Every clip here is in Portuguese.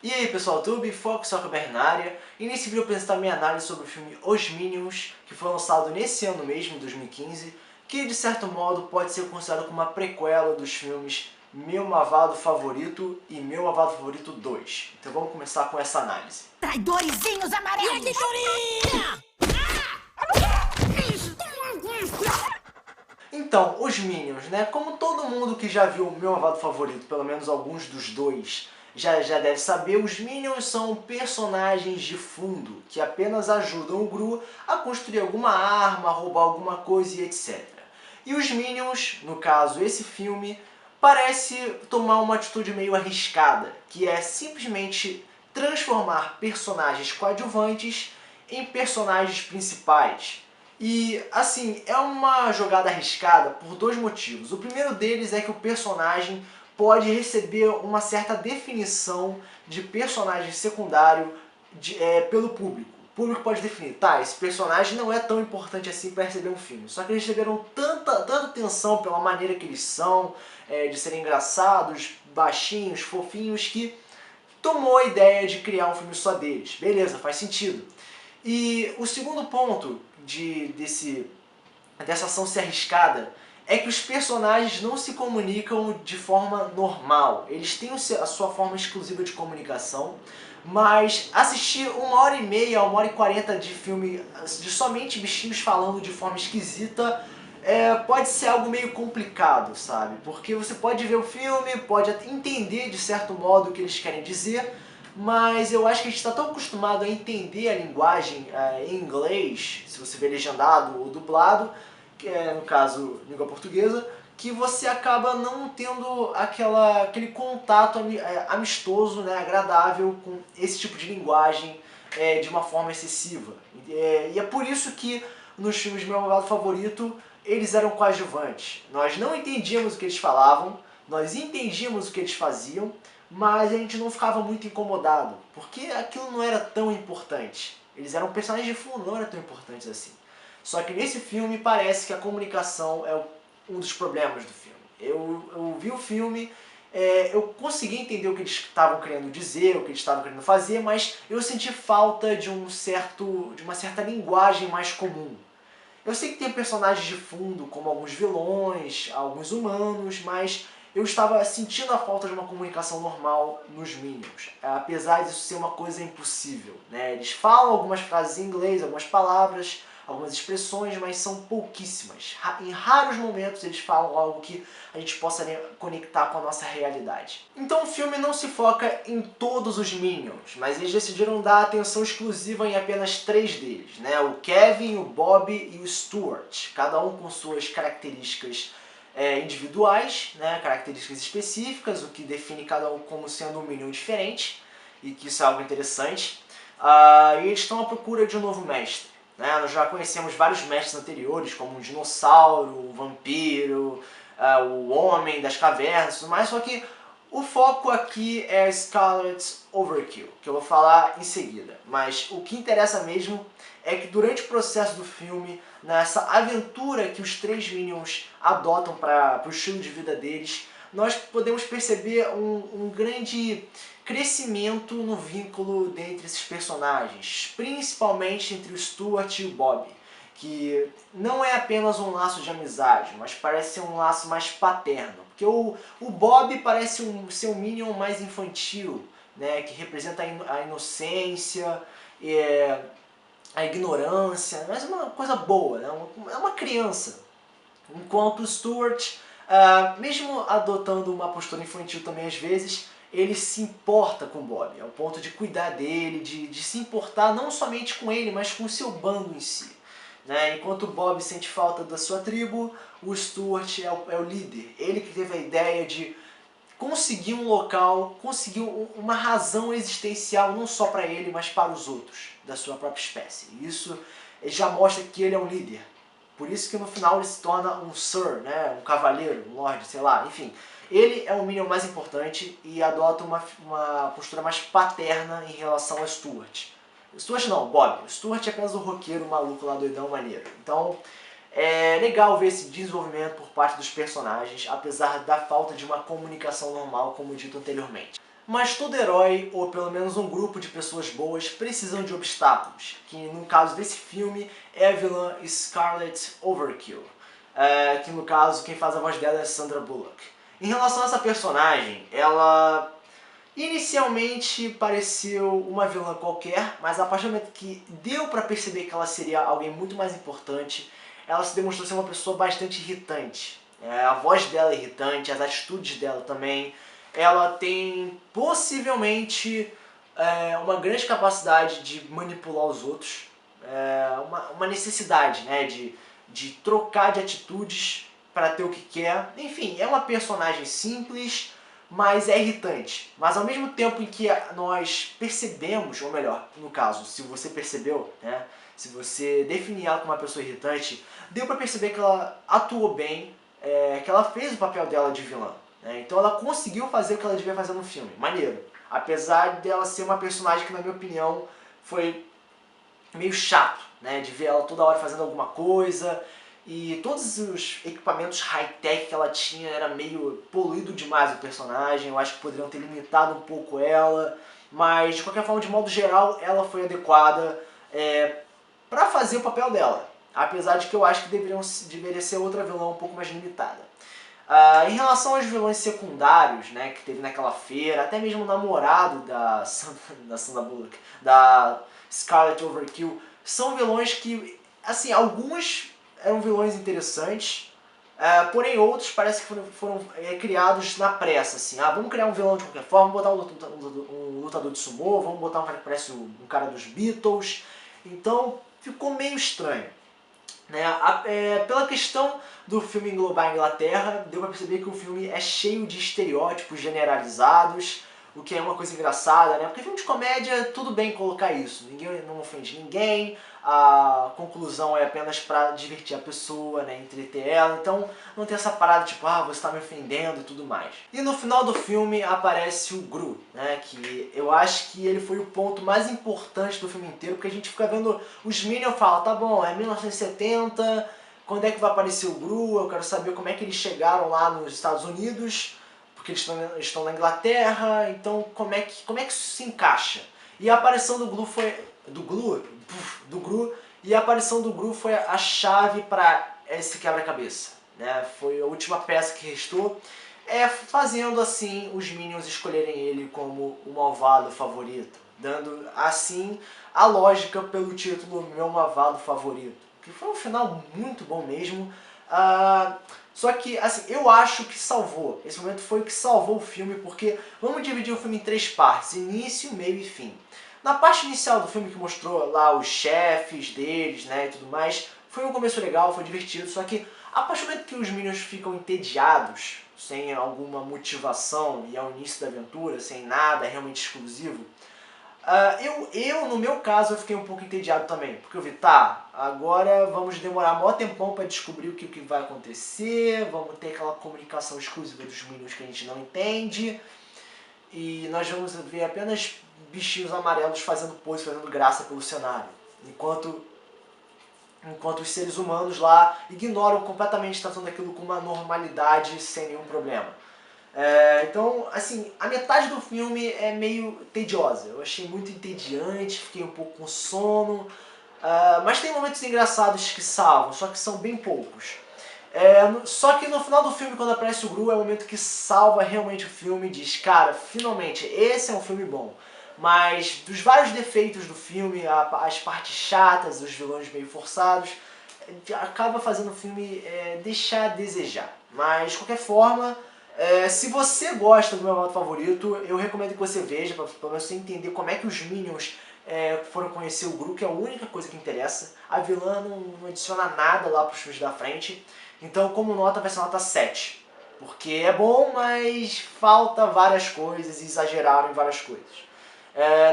E aí pessoal, tudo bem? Foco Soccer na área. E nesse vídeo eu vou apresentar minha análise sobre o filme Os Minions, que foi lançado nesse ano mesmo, em 2015, que de certo modo pode ser considerado como uma prequela dos filmes Meu Malvado Favorito e Meu Malvado Favorito 2. Então vamos começar com essa análise. Traidorzinhos amarelos! E Então, os Minions, né? Como todo mundo que já viu o Meu Malvado Favorito, pelo menos alguns dos dois, já deve saber, os Minions são personagens de fundo, que apenas ajudam o Gru a construir alguma arma, roubar alguma coisa e etc. E os Minions, no caso esse filme, parece tomar uma atitude meio arriscada, que é simplesmente transformar personagens coadjuvantes em personagens principais. E, assim, é uma jogada arriscada por dois motivos. O primeiro deles é que o personagem pode receber uma certa definição de personagem secundário pelo público. O público pode definir, tá, esse personagem não é tão importante assim para receber um filme. Só que eles receberam tanta atenção pela maneira que eles são, de serem engraçados, baixinhos, fofinhos, que tomou a ideia de criar um filme só deles. Beleza, faz sentido. E o segundo ponto dessa ação ser arriscada é que os personagens não se comunicam de forma normal. Eles têm a sua forma exclusiva de comunicação, mas assistir 1h30, 1h40 de filme de somente bichinhos falando de forma esquisita pode ser algo meio complicado, sabe? Porque você pode ver o filme, pode entender de certo modo o que eles querem dizer, mas eu acho que a gente está tão acostumado a entender a linguagem em inglês, se você vê legendado ou dublado, que é, no caso, língua portuguesa, que você acaba não tendo aquele contato amistoso, né, agradável com esse tipo de linguagem de uma forma excessiva. E é por isso que nos filmes de Meu Malvado Favorito eles eram coadjuvantes. Nós não entendíamos o que eles falavam, nós entendíamos o que eles faziam, mas a gente não ficava muito incomodado, porque aquilo não era tão importante. Eles eram personagens de fundo, não eram tão importantes assim. Só que nesse filme parece que a comunicação é um dos problemas do filme. Eu vi o filme, eu consegui entender o que eles estavam querendo dizer, o que eles estavam querendo fazer, mas eu senti falta de uma certa linguagem mais comum. Eu sei que tem personagens de fundo, como alguns vilões, alguns humanos, mas eu estava sentindo a falta de uma comunicação normal nos Minions, apesar disso ser uma coisa impossível, né? Eles falam algumas frases em inglês, algumas palavras, algumas expressões, mas são pouquíssimas. Em raros momentos eles falam algo que a gente possa conectar com a nossa realidade. Então o filme não se foca em todos os Minions, mas eles decidiram dar atenção exclusiva em apenas 3 deles, né? O Kevin, o Bob e o Stuart, cada um com suas características individuais, né? Características específicas, o que define cada um como sendo um Minion diferente, e que isso é algo interessante. E eles estão à procura de um novo mestre. Nós já conhecemos vários mestres anteriores, como um dinossauro, um vampiro, o homem das cavernas e tudo mais, só que o foco aqui é Scarlet Overkill, que eu vou falar em seguida. Mas o que interessa mesmo é que durante o processo do filme, nessa aventura que os 3 Minions adotam para o estilo de vida deles, nós podemos perceber um grande crescimento no vínculo entre esses personagens, principalmente entre o Stuart e o Bob, que não é apenas um laço de amizade, mas parece ser um laço mais paterno. Porque o Bob parece ser um Minion mais infantil, né, que representa a inocência, a ignorância, mas é uma coisa boa, né, é uma criança. Enquanto o Stuart, mesmo adotando uma postura infantil também às vezes, ele se importa com o Bob, ao ponto de cuidar dele, de se importar não somente com ele, mas com o seu bando em si. Né? Enquanto o Bob sente falta da sua tribo, o Stuart é o líder. Ele que teve a ideia de conseguir um local, conseguir uma razão existencial não só para ele, mas para os outros da sua própria espécie. E isso já mostra que ele é um líder. Por isso que no final ele se torna um Sir, né? Um cavaleiro, um Lord, sei lá, enfim. Ele é o Minion mais importante e adota uma postura mais paterna em relação a Stuart. Stuart não, Bob. O Stuart é apenas o roqueiro maluco lá, doidão, maneiro. Então é legal ver esse desenvolvimento por parte dos personagens, apesar da falta de uma comunicação normal, como dito anteriormente. Mas todo herói, ou pelo menos um grupo de pessoas boas, precisam de obstáculos, que no caso desse filme é a vilã Scarlet Overkill, que no caso quem faz a voz dela é Sandra Bullock. Em relação a essa personagem, ela inicialmente pareceu uma vilã qualquer, mas a partir do momento que deu pra perceber que ela seria alguém muito mais importante, ela se demonstrou ser uma pessoa bastante irritante. A voz dela é irritante, as atitudes dela também. Ela tem possivelmente uma grande capacidade de manipular os outros, uma necessidade, né, de trocar de atitudes para ter o que quer. Enfim, é uma personagem simples, mas é irritante. Mas ao mesmo tempo em que nós percebemos, ou melhor, no caso, se você percebeu, né, se você definir ela como uma pessoa irritante, deu pra perceber que ela atuou bem, que ela fez o papel dela de vilã. Né? Então ela conseguiu fazer o que ela devia fazer no filme. Maneiro. Apesar dela ser uma personagem que, na minha opinião, foi meio chato, né, de ver ela toda hora fazendo alguma coisa, e todos os equipamentos high-tech que ela tinha era meio poluído demais o personagem. Eu acho que poderiam ter limitado um pouco ela, mas de qualquer forma, de modo geral, ela foi adequada para fazer o papel dela, apesar de que eu acho que deveria ser outra vilã um pouco mais limitada. Em relação aos vilões secundários, né, que teve naquela feira, até mesmo o namorado da Sandra Bullock, da Scarlet Overkill, são vilões que, assim, alguns eram vilões interessantes, porém outros parece que foram criados na pressa, assim. Vamos criar um vilão de qualquer forma, vamos botar um lutador de sumô, vamos botar um cara que parece um cara dos Beatles. Então ficou meio estranho. Né? Pela questão do filme englobar a Inglaterra, deu pra perceber que o filme é cheio de estereótipos generalizados, o que é uma coisa engraçada, né? Porque filme de comédia, tudo bem colocar isso, ninguém não ofende ninguém, a conclusão é apenas pra divertir a pessoa, né? Entreter ela, então não tem essa parada tipo, você tá me ofendendo e tudo mais. E no final do filme aparece o Gru, né? Que eu acho que ele foi o ponto mais importante do filme inteiro, porque a gente fica vendo os Minions e fala, tá bom, é 1970, quando é que vai aparecer o Gru? Eu quero saber como é que eles chegaram lá nos Estados Unidos, porque eles estão na Inglaterra, então como é que isso se encaixa? E a aparição do Gru foi... do Gru, e a aparição do Gru foi a chave para esse quebra-cabeça. Né? Foi a última peça que restou, fazendo assim os Minions escolherem ele como o malvado favorito, dando assim a lógica pelo título Meu Malvado Favorito, que foi um final muito bom mesmo. Só que, assim, eu acho que salvou. Esse momento foi o que salvou o filme, porque vamos dividir o filme em 3 partes, início, meio e fim. Na parte inicial do filme, que mostrou lá os chefes deles, né, e tudo mais, foi um começo legal, foi divertido, só que a partir do momento que os Minions ficam entediados, sem alguma motivação, e ao início da aventura, sem nada realmente exclusivo, no meu caso, eu fiquei um pouco entediado também, porque eu vi, tá, agora vamos demorar maior tempão para descobrir o que vai acontecer, vamos ter aquela comunicação exclusiva dos Minions que a gente não entende, e nós vamos ver apenas bichinhos amarelos fazendo pose, fazendo graça pelo cenário, enquanto os seres humanos lá ignoram completamente, tratando aquilo com uma normalidade sem nenhum problema. Então, assim, a metade do filme é meio tediosa. Eu achei muito entediante, fiquei um pouco com sono. Mas tem momentos engraçados que salvam, só que são bem poucos. Só que no final do filme, quando aparece o Gru, é o momento que salva realmente o filme e diz, cara, finalmente, esse é um filme bom. Mas dos vários defeitos do filme, as partes chatas, os vilões meio forçados, acaba fazendo o filme deixar a desejar. Mas, de qualquer forma, se você gosta do meu modo favorito, eu recomendo que você veja, para você entender como é que os Minions foram conhecer o Gru, que é a única coisa que interessa. A vilã não adiciona nada lá para os filmes da frente. Então, como nota, vai ser nota 7. Porque é bom, mas falta várias coisas e exageraram em várias coisas.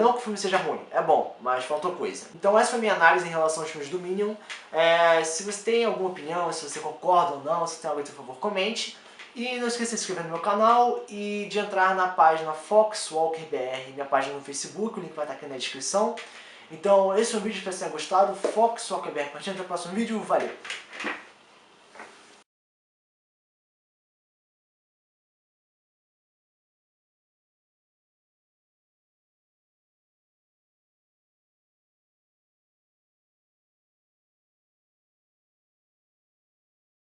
Não que o filme seja ruim, é bom, mas faltou coisa. Então essa foi a minha análise em relação aos filmes do Minion. Se você tem alguma opinião, se você concorda ou não, se tem algo a seu favor, comente. E não esqueça de se inscrever no meu canal e de entrar na página FoxWalkerBR, minha página no Facebook, o link vai estar aqui na descrição. Então esse foi o vídeo, espero que vocês tenham gostado. FoxWalkerBR, partindo para o próximo vídeo, valeu!